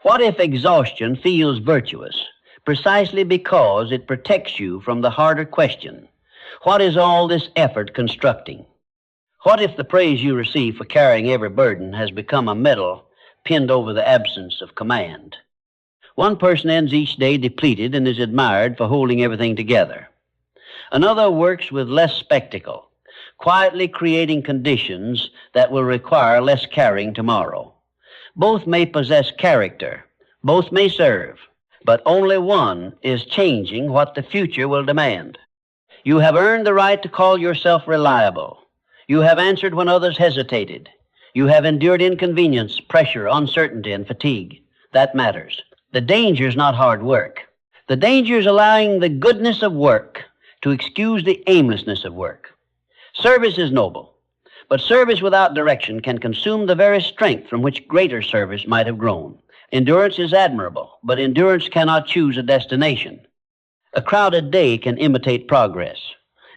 What if exhaustion feels virtuous precisely because it protects you from the harder question? What is all this effort constructing? What if the praise you receive for carrying every burden has become a medal pinned over the absence of command? One person ends each day depleted and is admired for holding everything together. Another works with less spectacle, quietly creating conditions that will require less carrying tomorrow. Both may possess character, both may serve, but only one is changing what the future will demand. You have earned the right to call yourself reliable. You have answered when others hesitated. You have endured inconvenience, pressure, uncertainty, and fatigue. That matters. The danger is not hard work. The danger is allowing the goodness of work to excuse the aimlessness of work. Service is noble, but service without direction can consume the very strength from which greater service might have grown. Endurance is admirable, but endurance cannot choose a destination. A crowded day can imitate progress.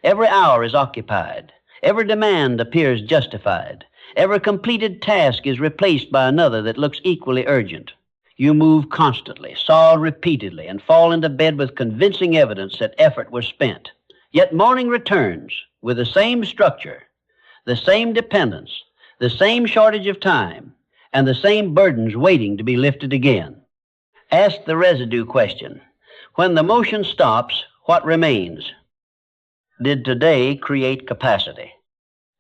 Every hour is occupied. Every demand appears justified. Every completed task is replaced by another that looks equally urgent. You move constantly, saw repeatedly, and fall into bed with convincing evidence that effort was spent. Yet morning returns with the same structure, the same dependence, the same shortage of time, and the same burdens waiting to be lifted again. Ask the residue question. When the motion stops, what remains? Did today create capacity?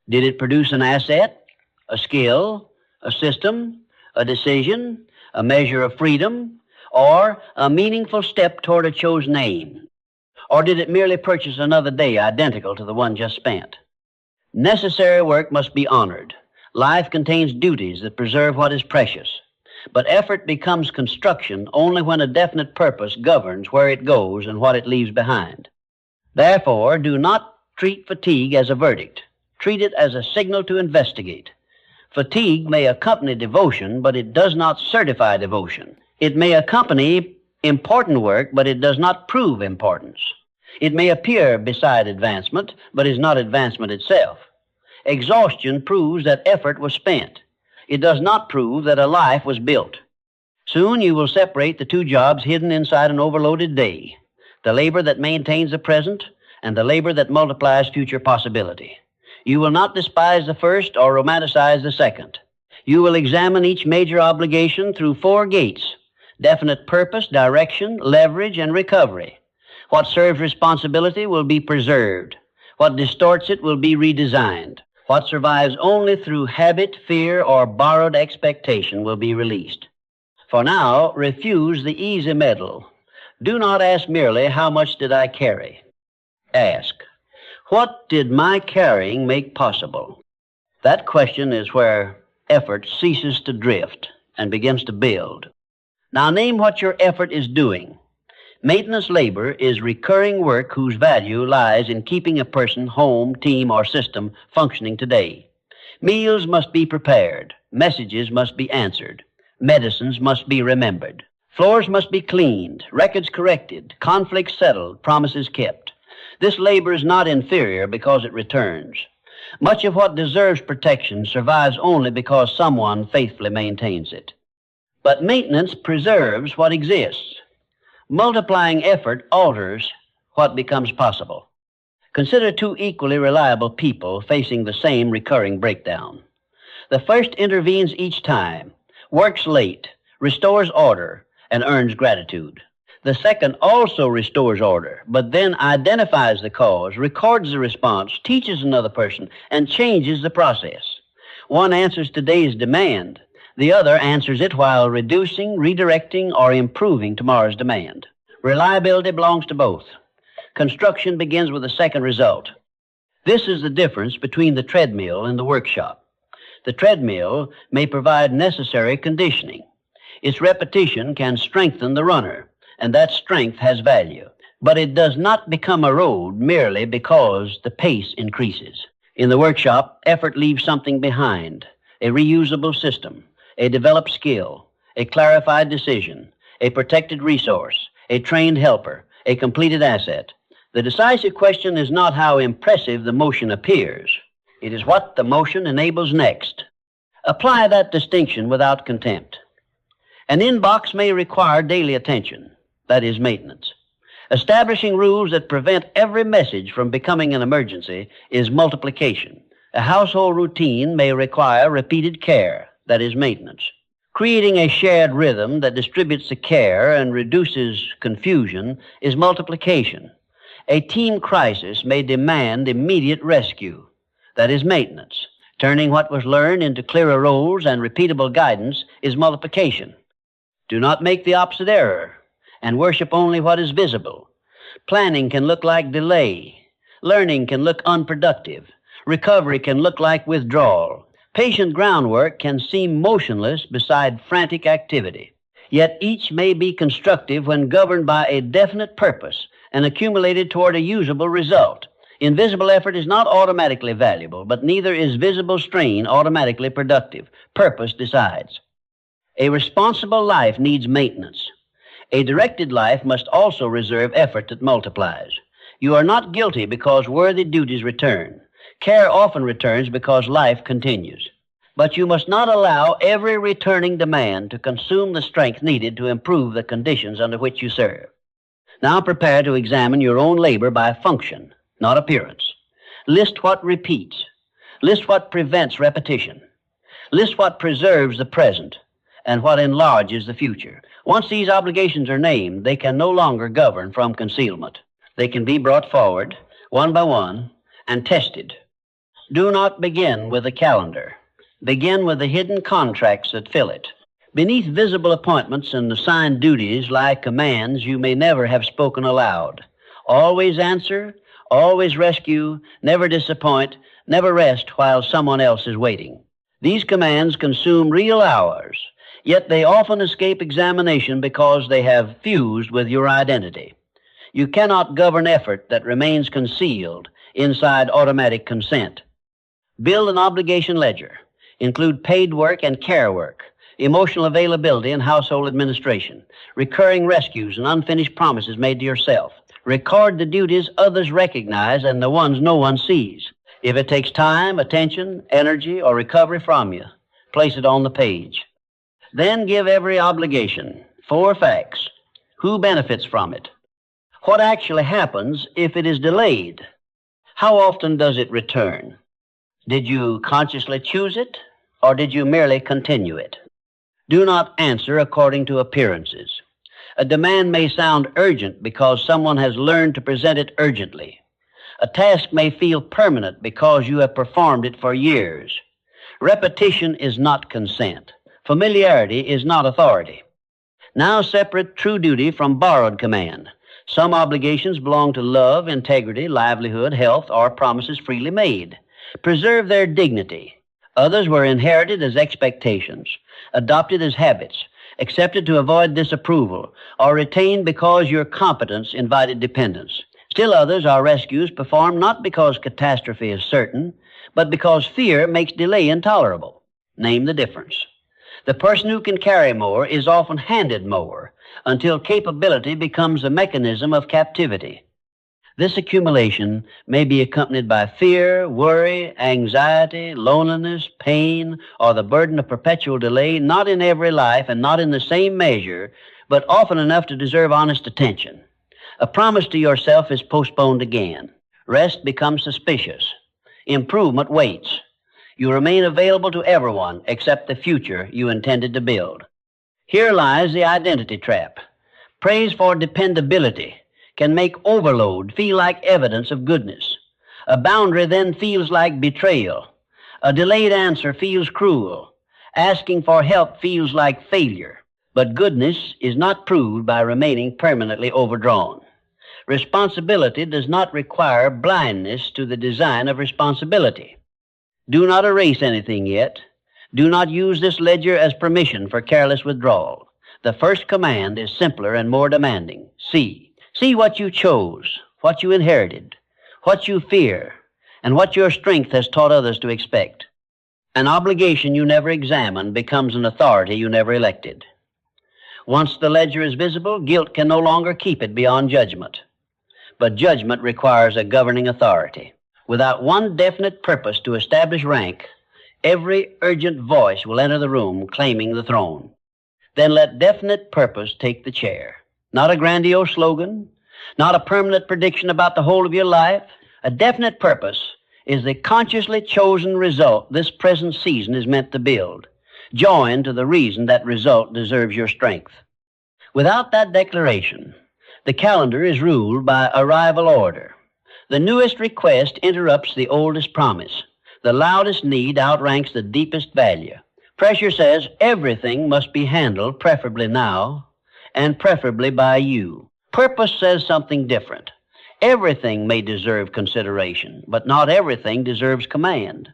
Did it produce an asset, a skill, a system, a decision, a measure of freedom, or a meaningful step toward a chosen aim? Or did it merely purchase another day identical to the one just spent? Necessary work must be honored. Life contains duties that preserve what is precious. But effort becomes construction only when a definite purpose governs where it goes and what it leaves behind. Therefore, do not treat fatigue as a verdict. Treat it as a signal to investigate. Fatigue may accompany devotion, but it does not certify devotion. It may accompany important work, but it does not prove importance. It may appear beside advancement, but is not advancement itself. Exhaustion proves that effort was spent. It does not prove that a life was built. Soon you will separate the two jobs hidden inside an overloaded day, the labor that maintains the present and the labor that multiplies future possibility. You will not despise the first or romanticize the second. You will examine each major obligation through 4 gates: definite purpose, direction, leverage, and recovery. What serves responsibility will be preserved. What distorts it will be redesigned. What survives only through habit, fear, or borrowed expectation will be released. For now, refuse the easy medal. Do not ask merely, how much did I carry? Ask, what did my carrying make possible? That question is where effort ceases to drift and begins to build. Now name what your effort is doing. Maintenance labor is recurring work whose value lies in keeping a person, home, team, or system functioning today. Meals must be prepared. Messages must be answered. Medicines must be remembered. Floors must be cleaned. Records corrected. Conflicts settled. Promises kept. This labor is not inferior because it returns. Much of what deserves protection survives only because someone faithfully maintains it. But maintenance preserves what exists. Multiplying effort alters what becomes possible. Consider 2 equally reliable people facing the same recurring breakdown. The first intervenes each time, works late, restores order, and earns gratitude. The second also restores order, but then identifies the cause, records the response, teaches another person, and changes the process. One answers today's demand. The other answers it while reducing, redirecting, or improving tomorrow's demand. Reliability belongs to both. Construction begins with the second result. This is the difference between the treadmill and the workshop. The treadmill may provide necessary conditioning. Its repetition can strengthen the runner, and that strength has value. But it does not become a road merely because the pace increases. In the workshop, effort leaves something behind: a reusable system, a developed skill, a clarified decision, a protected resource, a trained helper, a completed asset. The decisive question is not how impressive the motion appears. It is what the motion enables next. Apply that distinction without contempt. An inbox may require daily attention, that is maintenance. Establishing rules that prevent every message from becoming an emergency is multiplication. A household routine may require repeated care, that is maintenance. Creating a shared rhythm that distributes the care and reduces confusion is multiplication. A team crisis may demand immediate rescue, that is maintenance. Turning what was learned into clearer roles and repeatable guidance is multiplication. Do not make the opposite error and worship only what is visible. Planning can look like delay. Learning can look unproductive. Recovery can look like withdrawal. Patient groundwork can seem motionless beside frantic activity. Yet each may be constructive when governed by a definite purpose and accumulated toward a usable result. Invisible effort is not automatically valuable, but neither is visible strain automatically productive. Purpose decides. A responsible life needs maintenance. A directed life must also reserve effort that multiplies. You are not guilty because worthy duties return. Care often returns because life continues. But you must not allow every returning demand to consume the strength needed to improve the conditions under which you serve. Now prepare to examine your own labor by function, not appearance. List what repeats. List what prevents repetition. List what preserves the present and what enlarges the future. Once these obligations are named, they can no longer govern from concealment. They can be brought forward, one by one, and tested. Do not begin with a calendar. Begin with the hidden contracts that fill it. Beneath visible appointments and assigned duties lie commands you may never have spoken aloud. Always answer, always rescue, never disappoint, never rest while someone else is waiting. These commands consume real hours, yet they often escape examination because they have fused with your identity. You cannot govern effort that remains concealed inside automatic consent. Build an obligation ledger. Include paid work and care work, emotional availability and household administration, recurring rescues and unfinished promises made to yourself. Record the duties others recognize and the ones no one sees. If it takes time, attention, energy, or recovery from you, place it on the page. Then give every obligation 4 facts. Who benefits from it? What actually happens if it is delayed? How often does it return? Did you consciously choose it, or did you merely continue it? Do not answer according to appearances. A demand may sound urgent because someone has learned to present it urgently. A task may feel permanent because you have performed it for years. Repetition is not consent. Familiarity is not authority. Now separate true duty from borrowed command. Some obligations belong to love, integrity, livelihood, health, or promises freely made. Preserve their dignity. Others were inherited as expectations, adopted as habits, accepted to avoid disapproval, or retained because your competence invited dependence. Still others are rescues performed not because catastrophe is certain, but because fear makes delay intolerable. Name the difference. The person who can carry more is often handed more until capability becomes a mechanism of captivity. This accumulation may be accompanied by fear, worry, anxiety, loneliness, pain, or the burden of perpetual delay, not in every life and not in the same measure, but often enough to deserve honest attention. A promise to yourself is postponed again. Rest becomes suspicious. Improvement waits. You remain available to everyone except the future you intended to build. Here lies the identity trap. Praise for dependability can make overload feel like evidence of goodness. A boundary then feels like betrayal. A delayed answer feels cruel. Asking for help feels like failure. But goodness is not proved by remaining permanently overdrawn. Responsibility does not require blindness to the design of responsibility. Do not erase anything yet. Do not use this ledger as permission for careless withdrawal. The first command is simpler and more demanding. See. See what you chose, what you inherited, what you fear, and what your strength has taught others to expect. An obligation you never examined becomes an authority you never elected. Once the ledger is visible, guilt can no longer keep it beyond judgment. But judgment requires a governing authority. Without one definite purpose to establish rank, every urgent voice will enter the room claiming the throne. then let definite purpose take the chair. Not a grandiose slogan, not a permanent prediction about the whole of your life. A definite purpose is the consciously chosen result this present season is meant to build, joined to the reason that result deserves your strength. Without that declaration, the calendar is ruled by arrival order. The newest request interrupts the oldest promise. The loudest need outranks the deepest value. Pressure says everything must be handled preferably now and preferably by you. Purpose says something different. Everything may deserve consideration, but not everything deserves command.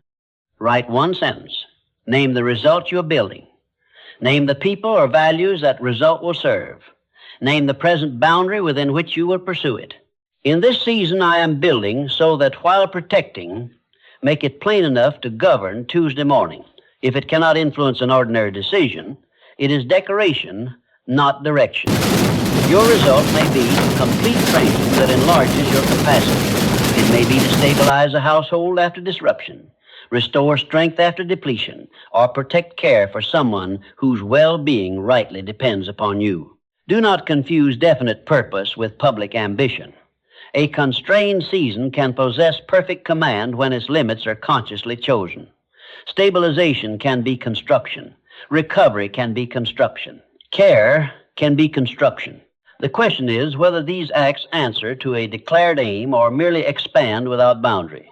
Write one sentence. Name the result you're building. Name the people or values that result will serve. Name the present boundary within which you will pursue it. In this season I am building so that while protecting, make it plain enough to govern Tuesday morning. If it cannot influence an ordinary decision, it is decoration, not direction. Your result may be complete training that enlarges your capacity. It may be to stabilize a household after disruption, restore strength after depletion, or protect care for someone whose well-being rightly depends upon you. Do not confuse definite purpose with public ambition. A constrained season can possess perfect command when its limits are consciously chosen. Stabilization can be construction. Recovery can be construction. Care can be construction. The question is whether these acts answer to a declared aim or merely expand without boundary.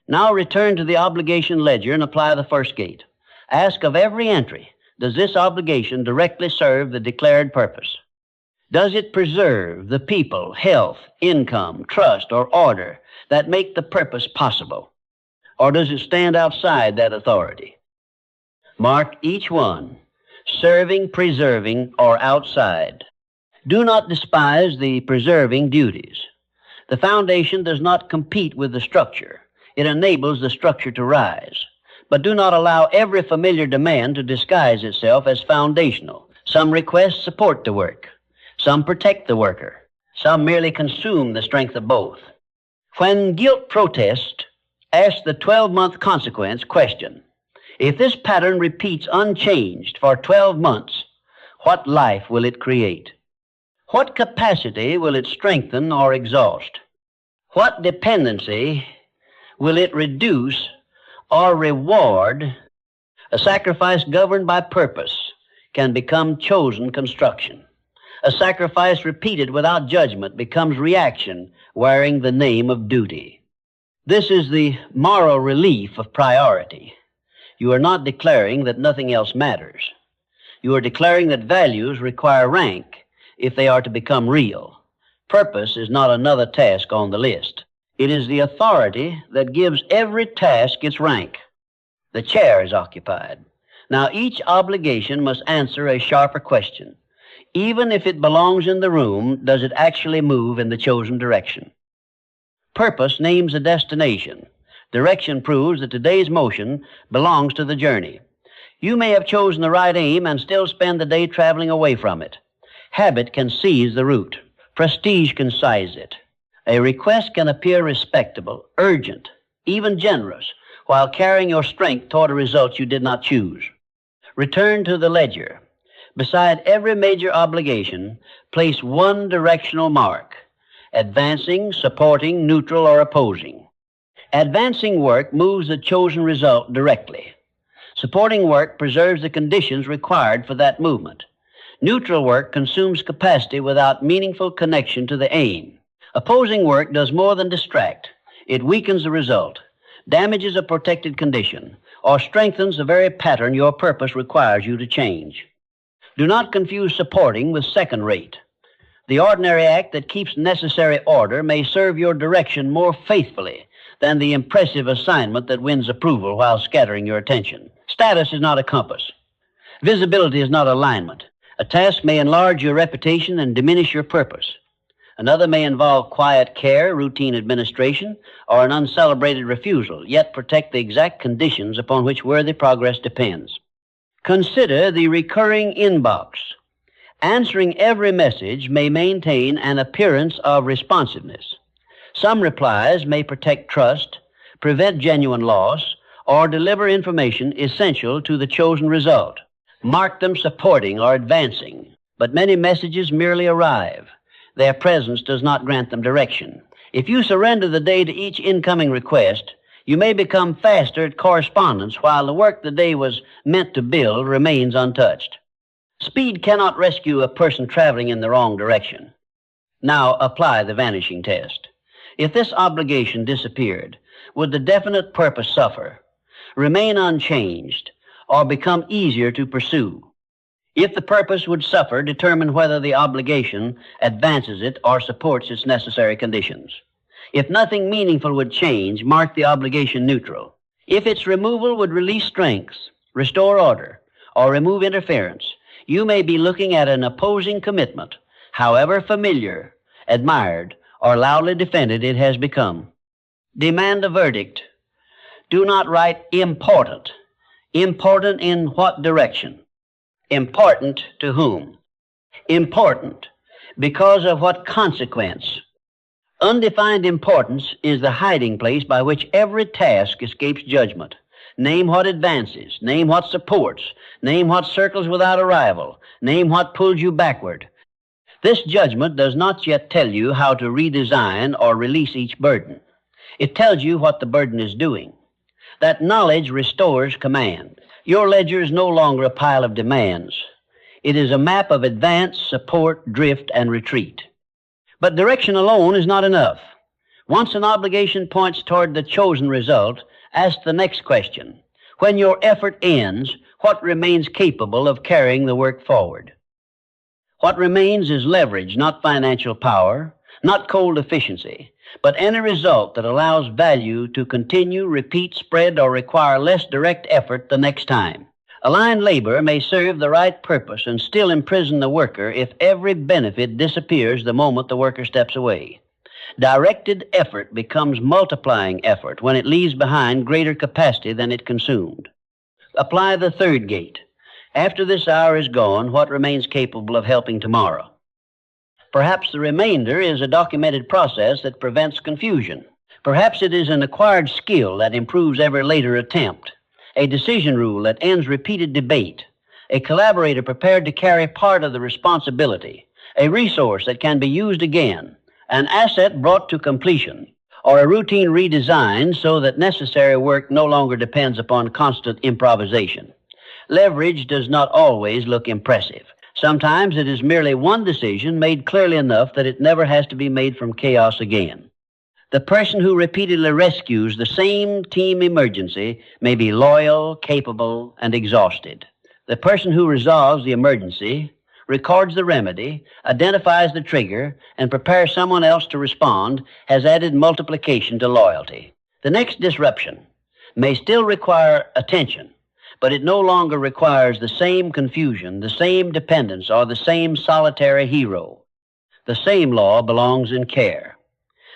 Now return to the obligation ledger and apply the first gate. Ask of every entry, does this obligation directly serve the declared purpose? Does it preserve the people, health, income, trust, or order that make the purpose possible? Or does it stand outside that authority? Mark each one, serving, preserving, or outside. Do not despise the preserving duties. The foundation does not compete with the structure. It enables the structure to rise. But do not allow every familiar demand to disguise itself as foundational. Some requests support the work. Some protect the worker. Some merely consume the strength of both. When guilt protests, ask the 12-month consequence question. If this pattern repeats unchanged for 12 months, what life will it create? What capacity will it strengthen or exhaust? What dependency will it reduce or reward? A sacrifice governed by purpose can become chosen construction. A sacrifice repeated without judgment becomes reaction wearing the name of duty. This is the moral relief of priority. You are not declaring that nothing else matters. You are declaring that values require rank if they are to become real. Purpose is not another task on the list. It is the authority that gives every task its rank. The chair is occupied. Now each obligation must answer a sharper question. Even if it belongs in the room, does it actually move in the chosen direction? Purpose names a destination. Direction proves that today's motion belongs to the journey. You may have chosen the right aim and still spend the day traveling away from it. Habit can seize the route. Prestige can size it. A request can appear respectable, urgent, even generous, while carrying your strength toward a result you did not choose. Return to the ledger. Beside every major obligation, place one directional mark: advancing, supporting, neutral, or opposing. Advancing work moves the chosen result directly. Supporting work preserves the conditions required for that movement. Neutral work consumes capacity without meaningful connection to the aim. Opposing work does more than distract. It weakens the result, damages a protected condition, or strengthens the very pattern your purpose requires you to change. Do not confuse supporting with second rate. The ordinary act that keeps necessary order may serve your direction more faithfully than the impressive assignment that wins approval while scattering your attention. Status is not a compass. Visibility is not alignment. A task may enlarge your reputation and diminish your purpose. Another may involve quiet care, routine administration, or an uncelebrated refusal, yet protect the exact conditions upon which worthy progress depends. Consider the recurring inbox. Answering every message may maintain an appearance of responsiveness. Some replies may protect trust, prevent genuine loss, or deliver information essential to the chosen result. Mark them supporting or advancing, but many messages merely arrive. Their presence does not grant them direction. If you surrender the day to each incoming request, you may become faster at correspondence while the work the day was meant to build remains untouched. Speed cannot rescue a person traveling in the wrong direction. Now apply the vanishing test. If this obligation disappeared, would the definite purpose suffer, remain unchanged, or become easier to pursue? If the purpose would suffer, determine whether the obligation advances it or supports its necessary conditions. If nothing meaningful would change, mark the obligation neutral. If its removal would release strength, restore order, or remove interference, you may be looking at an opposing commitment, however familiar, admired, or loudly defended it has become. Demand a verdict. Do not write important. Important in what direction? Important to whom? Important because of what consequence? Undefined importance is the hiding place by which every task escapes judgment. Name what advances, name what supports, name what circles without a rival, name what pulls you backward. This judgment does not yet tell you how to redesign or release each burden. It tells you what the burden is doing. That knowledge restores command. Your ledger is no longer a pile of demands. It is a map of advance, support, drift, and retreat. But direction alone is not enough. Once an obligation points toward the chosen result, ask the next question. When your effort ends, what remains capable of carrying the work forward? What remains is leverage, not financial power, not cold efficiency, but any result that allows value to continue, repeat, spread, or require less direct effort the next time. Aligned labor may serve the right purpose and still imprison the worker if every benefit disappears the moment the worker steps away. Directed effort becomes multiplying effort when it leaves behind greater capacity than it consumed. Apply the third gate. After this hour is gone, what remains capable of helping tomorrow? Perhaps the remainder is a documented process that prevents confusion. Perhaps it is an acquired skill that improves every later attempt, a decision rule that ends repeated debate, a collaborator prepared to carry part of the responsibility, a resource that can be used again, an asset brought to completion, or a routine redesign so that necessary work no longer depends upon constant improvisation. Leverage does not always look impressive. Sometimes it is merely one decision made clearly enough that it never has to be made from chaos again. The person who repeatedly rescues the same team emergency may be loyal, capable, and exhausted. The person who resolves the emergency, records the remedy, identifies the trigger, and prepares someone else to respond has added multiplication to loyalty. The next disruption may still require attention, but it no longer requires the same confusion, the same dependence, or the same solitary hero. The same law belongs in care.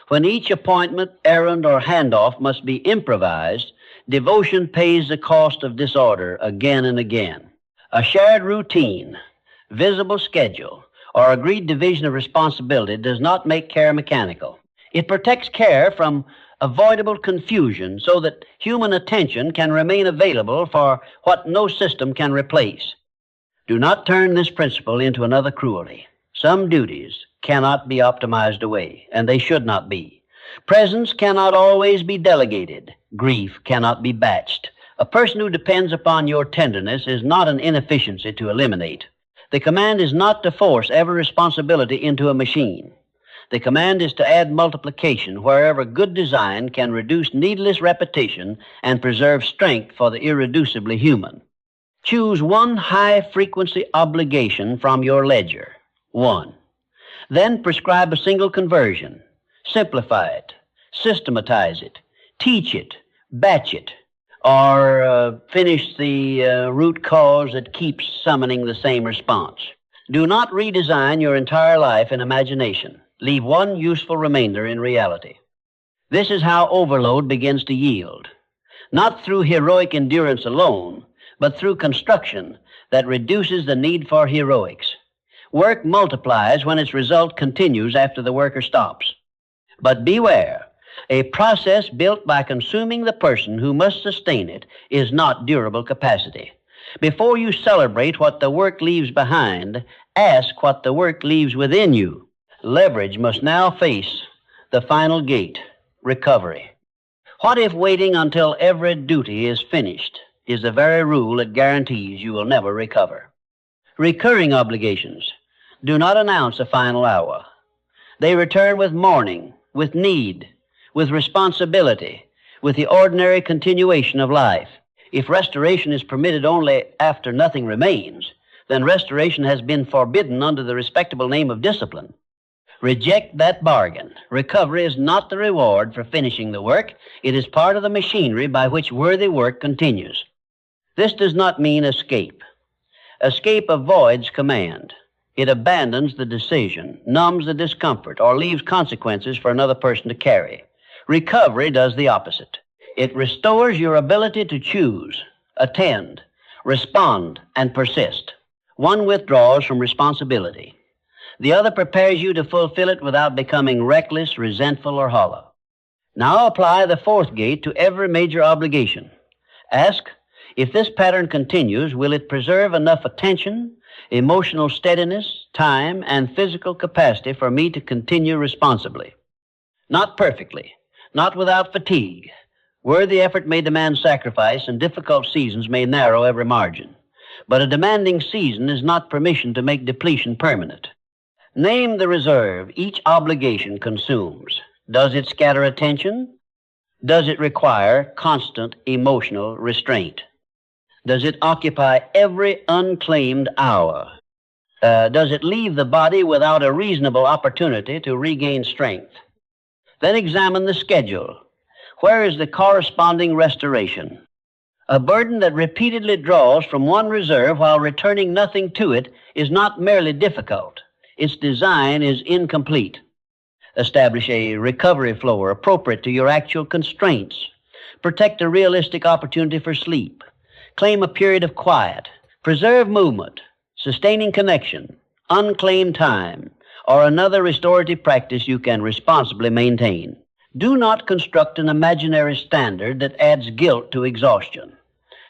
When each appointment, errand, or handoff must be improvised, devotion pays the cost of disorder again and again. A shared routine, visible schedule, or agreed division of responsibility does not make care mechanical. It protects care from avoidable confusion so that human attention can remain available for what no system can replace. Do not turn this principle into another cruelty. Some duties cannot be optimized away, and they should not be. Presence cannot always be delegated. Grief cannot be batched. A person who depends upon your tenderness is not an inefficiency to eliminate. The command is not to force every responsibility into a machine. The command is to add multiplication wherever good design can reduce needless repetition and preserve strength for the irreducibly human. Choose one high-frequency obligation from your ledger. One. Then prescribe a single conversion. Simplify it. Systematize it. Teach it. Batch it. Or finish the root cause that keeps summoning the same response. Do not redesign your entire life in imagination. Leave one useful remainder in reality. This is how overload begins to yield. Not through heroic endurance alone, but through construction that reduces the need for heroics. Work multiplies when its result continues after the worker stops. But beware, a process built by consuming the person who must sustain it is not durable capacity. Before you celebrate what the work leaves behind, ask what the work leaves within you. Leverage must now face the final gate, recovery. What if waiting until every duty is finished is the very rule that guarantees you will never recover? Recurring obligations do not announce a final hour. They return with mourning, with need, with responsibility, with the ordinary continuation of life. If restoration is permitted only after nothing remains, then restoration has been forbidden under the respectable name of discipline. Reject that bargain. Recovery is not the reward for finishing the work. It is part of the machinery by which worthy work continues. This does not mean escape. Escape avoids command. It abandons the decision, numbs the discomfort, or leaves consequences for another person to carry. Recovery does the opposite. It restores your ability to choose, attend, respond, and persist. One withdraws from responsibility. The other prepares you to fulfill it without becoming reckless, resentful, or hollow. Now apply the fourth gate to every major obligation. Ask, if this pattern continues, will it preserve enough attention, emotional steadiness, time, and physical capacity for me to continue responsibly? Not perfectly, not without fatigue. Worthy effort may demand sacrifice, and difficult seasons may narrow every margin. But a demanding season is not permission to make depletion permanent. Name the reserve each obligation consumes. Does it scatter attention? Does it require constant emotional restraint? Does it occupy every unclaimed hour? Does it leave the body without a reasonable opportunity to regain strength? Then examine the schedule. Where is the corresponding restoration? A burden that repeatedly draws from one reserve while returning nothing to it is not merely difficult. Its design is incomplete. Establish a recovery flow appropriate to your actual constraints. Protect a realistic opportunity for sleep. Claim a period of quiet. Preserve movement, sustaining connection, unclaimed time, or another restorative practice you can responsibly maintain. Do not construct an imaginary standard that adds guilt to exhaustion.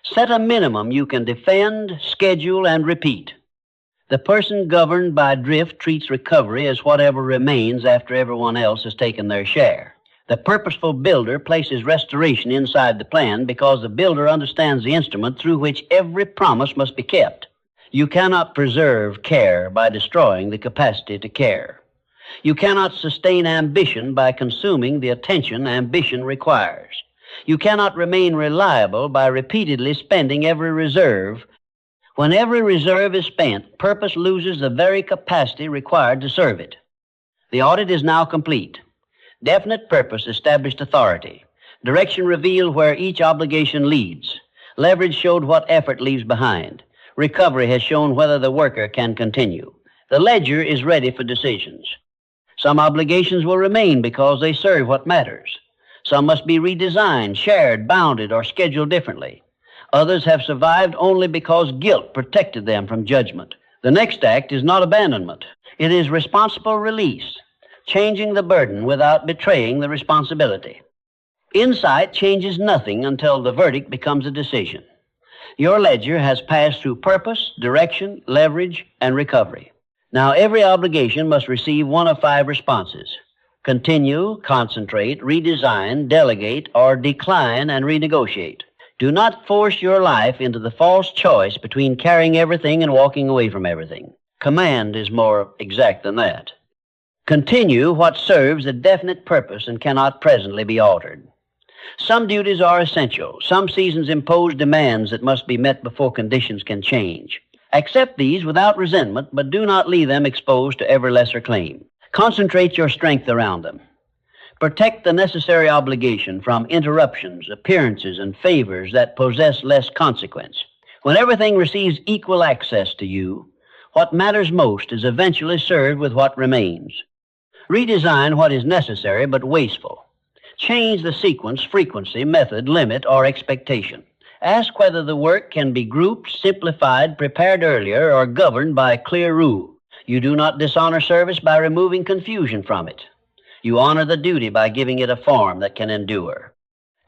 Set a minimum you can defend, schedule, and repeat. The person governed by drift treats recovery as whatever remains after everyone else has taken their share. The purposeful builder places restoration inside the plan because the builder understands the instrument through which every promise must be kept. You cannot preserve care by destroying the capacity to care. You cannot sustain ambition by consuming the attention ambition requires. You cannot remain reliable by repeatedly spending every reserve. When every reserve is spent, purpose loses the very capacity required to serve it. The audit is now complete. Definite purpose established authority. Direction revealed where each obligation leads. Leverage showed what effort leaves behind. Recovery has shown whether the worker can continue. The ledger is ready for decisions. Some obligations will remain because they serve what matters. Some must be redesigned, shared, bounded, or scheduled differently. Others have survived only because guilt protected them from judgment. The next act is not abandonment. It is responsible release, changing the burden without betraying the responsibility. Insight changes nothing until the verdict becomes a decision. Your ledger has passed through purpose, direction, leverage, and recovery. Now every obligation must receive one of 5 responses: continue, concentrate, redesign, delegate, or decline and renegotiate. Do not force your life into the false choice between carrying everything and walking away from everything. Command is more exact than that. Continue what serves a definite purpose and cannot presently be altered. Some duties are essential. Some seasons impose demands that must be met before conditions can change. Accept these without resentment, but do not leave them exposed to ever lesser claim. Concentrate your strength around them. Protect the necessary obligation from interruptions, appearances, and favors that possess less consequence. When everything receives equal access to you, what matters most is eventually served with what remains. Redesign what is necessary but wasteful. Change the sequence, frequency, method, limit, or expectation. Ask whether the work can be grouped, simplified, prepared earlier, or governed by a clear rule. You do not dishonor service by removing confusion from it. You honor the duty by giving it a form that can endure.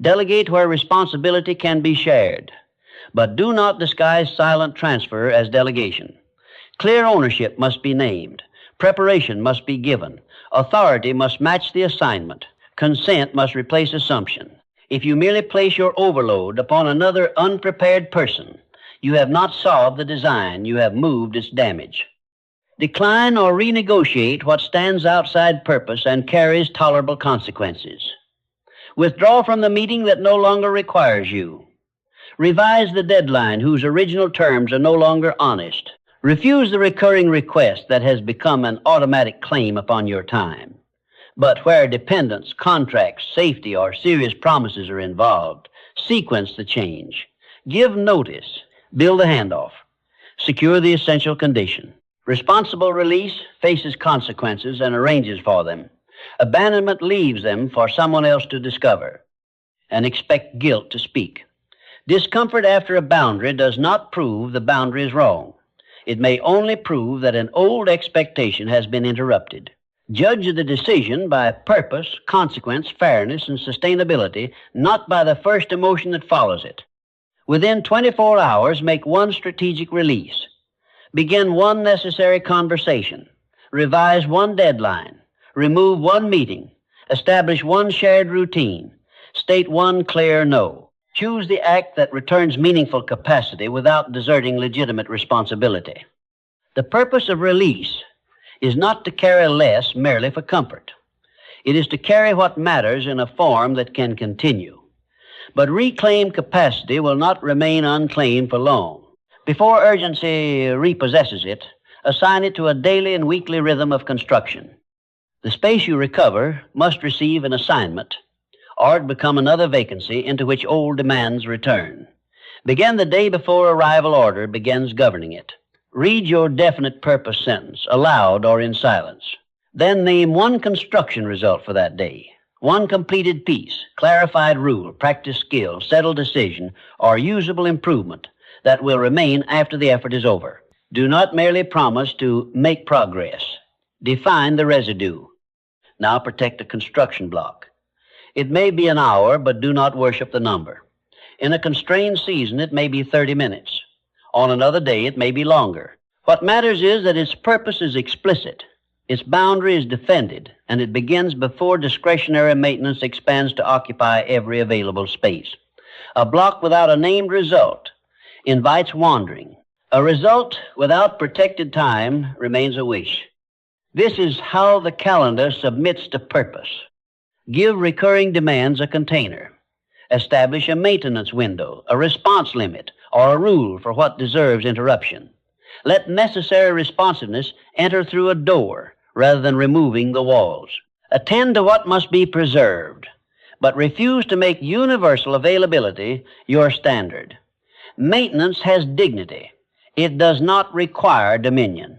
Delegate where responsibility can be shared. But do not disguise silent transfer as delegation. Clear ownership must be named. Preparation must be given. Authority must match the assignment. Consent must replace assumption. If you merely place your overload upon another unprepared person, you have not solved the design, you have moved its damage. Decline or renegotiate what stands outside purpose and carries tolerable consequences. Withdraw from the meeting that no longer requires you. Revise the deadline whose original terms are no longer honest. Refuse the recurring request that has become an automatic claim upon your time. But where dependence, contracts, safety, or serious promises are involved, sequence the change. Give notice. Build a handoff. Secure the essential condition. Responsible release faces consequences and arranges for them. Abandonment leaves them for someone else to discover and expect guilt to speak. Discomfort after a boundary does not prove the boundary is wrong. It may only prove that an old expectation has been interrupted. Judge the decision by purpose, consequence, fairness, and sustainability, not by the first emotion that follows it. Within 24 hours, make one strategic release. Begin one necessary conversation. Revise one deadline. Remove one meeting. Establish one shared routine. State one clear no. Choose the act that returns meaningful capacity without deserting legitimate responsibility. The purpose of release is not to carry less merely for comfort. It is to carry what matters in a form that can continue. But reclaimed capacity will not remain unclaimed for long. Before urgency repossesses it, assign it to a daily and weekly rhythm of construction. The space you recover must receive an assignment, or it become another vacancy into which old demands return. Begin the day before arrival order begins governing it. Read your definite purpose sentence, aloud or in silence. Then name one construction result for that day, one completed piece, clarified rule, practiced skill, settled decision, or usable improvement that will remain after the effort is over. Do not merely promise to make progress. Define the residue. Now protect the construction block. It may be an hour, but do not worship the number. In a constrained season, it may be 30 minutes. On another day, it may be longer. What matters is that its purpose is explicit, its boundary is defended, and it begins before discretionary maintenance expands to occupy every available space. A block without a named result invites wandering. A result without protected time remains a wish. This is how the calendar submits to purpose. Give recurring demands a container. Establish a maintenance window, a response limit, or a rule for what deserves interruption. Let necessary responsiveness enter through a door rather than removing the walls. Attend to what must be preserved, but refuse to make universal availability your standard. Maintenance has dignity. It does not require dominion.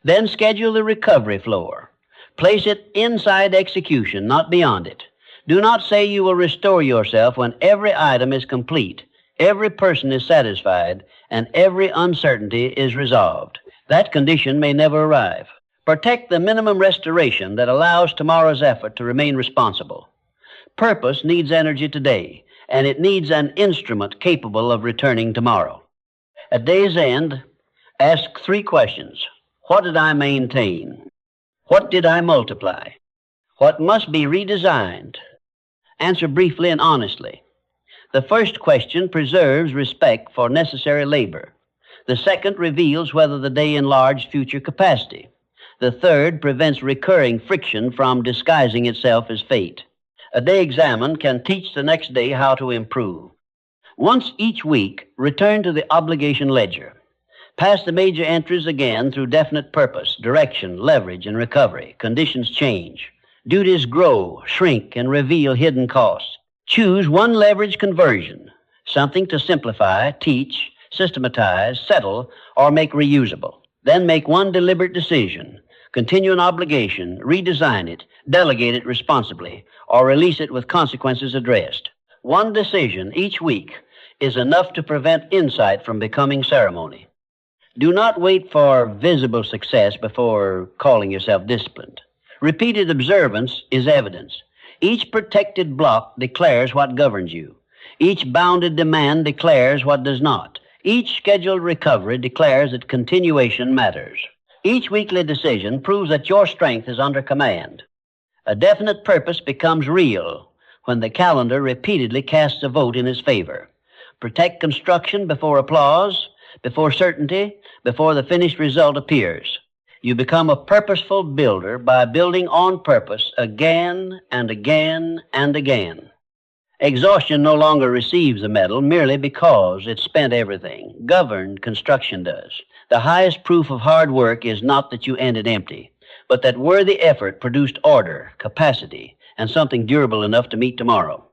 Then schedule the recovery floor. Place it inside execution, not beyond it. Do not say you will restore yourself when every item is complete, every person is satisfied, and every uncertainty is resolved. That condition may never arrive. Protect the minimum restoration that allows tomorrow's effort to remain responsible. Purpose needs energy today, and it needs an instrument capable of returning tomorrow. At day's end, ask 3 questions. What did I maintain? What did I multiply? What must be redesigned? Answer briefly and honestly. The first question preserves respect for necessary labor. The second reveals whether the day enlarged future capacity. The third prevents recurring friction from disguising itself as fate. A day examined can teach the next day how to improve. Once each week, return to the obligation ledger. Pass the major entries again through definite purpose, direction, leverage, and recovery. Conditions change. Duties grow, shrink, and reveal hidden costs. Choose one leverage conversion, something to simplify, teach, systematize, settle, or make reusable. Then make one deliberate decision. Continue an obligation, redesign it, delegate it responsibly, or release it with consequences addressed. One decision each week is enough to prevent insight from becoming ceremony. Do not wait for visible success before calling yourself disciplined. Repeated observance is evidence. Each protected block declares what governs you. Each bounded demand declares what does not. Each scheduled recovery declares that continuation matters. Each weekly decision proves that your strength is under command. A definite purpose becomes real when the calendar repeatedly casts a vote in its favor. Protect construction before applause, before certainty, before the finished result appears. You become a purposeful builder by building on purpose again and again and again. Exhaustion no longer receives a medal merely because it spent everything. Governed construction does. The highest proof of hard work is not that you ended empty, but that worthy effort produced order, capacity, and something durable enough to meet tomorrow.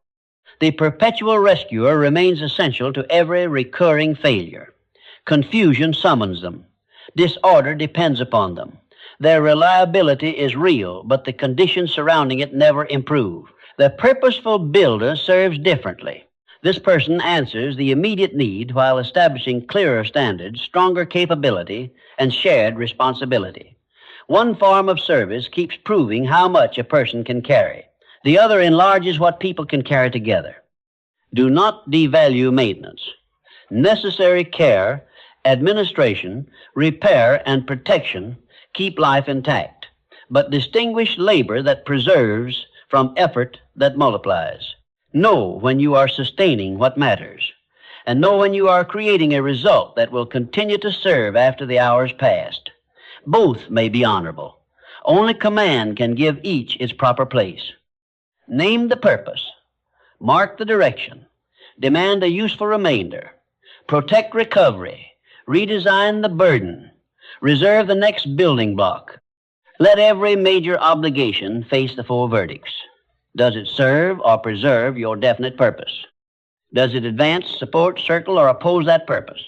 The perpetual rescuer remains essential to every recurring failure. Confusion summons them. Disorder depends upon them. Their reliability is real, but the conditions surrounding it never improve. The purposeful builder serves differently. This person answers the immediate need while establishing clearer standards, stronger capability, and shared responsibility. One form of service keeps proving how much a person can carry. The other enlarges what people can carry together. Do not devalue maintenance. Necessary care, administration, repair, and protection keep life intact, but distinguish labor that preserves from effort that multiplies. Know when you are sustaining what matters, and know when you are creating a result that will continue to serve after the hours past. Both may be honorable. Only command can give each its proper place. Name the purpose. Mark the direction. Demand a useful remainder. Protect recovery. Redesign the burden. Reserve the next building block. Let every major obligation face the four verdicts. Does it serve or preserve your definite purpose? Does it advance, support, circle, or oppose that purpose?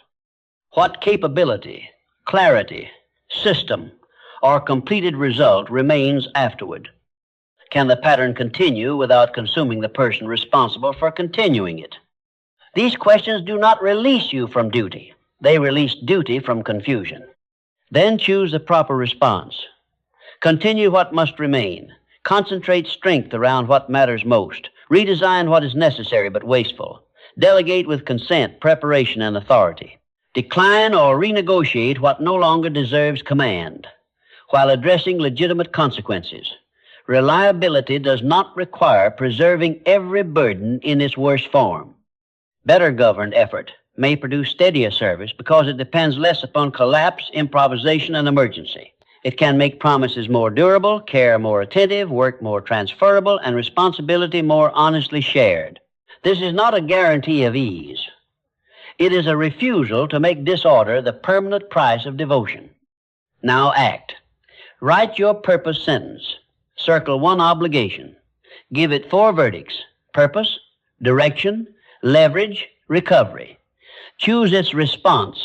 What capability, clarity, system, or completed result remains afterward? Can the pattern continue without consuming the person responsible for continuing it? These questions do not release you from duty. They release duty from confusion. Then choose the proper response. Continue what must remain. Concentrate strength around what matters most. Redesign what is necessary but wasteful. Delegate with consent, preparation, and authority. Decline or renegotiate what no longer deserves command, while addressing legitimate consequences. Reliability does not require preserving every burden in its worst form. Better governed effort may produce steadier service because it depends less upon collapse, improvisation, and emergency. It can make promises more durable, care more attentive, work more transferable, and responsibility more honestly shared. This is not a guarantee of ease. It is a refusal to make disorder the permanent price of devotion. Now act. Write your purpose sentence. Circle one obligation. Give it four verdicts: purpose, direction, leverage, recovery. Choose its response.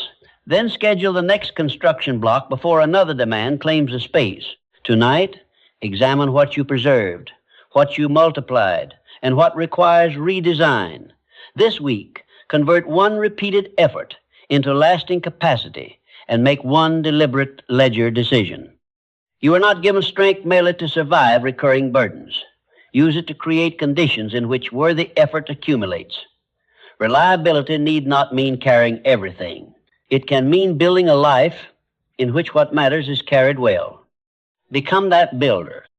Then schedule the next construction block before another demand claims the space. Tonight, examine what you preserved, what you multiplied, and what requires redesign. This week, convert one repeated effort into lasting capacity and make one deliberate ledger decision. You are not given strength merely to survive recurring burdens. Use it to create conditions in which worthy effort accumulates. Reliability need not mean carrying everything. It can mean building a life in which what matters is carried well. Become that builder.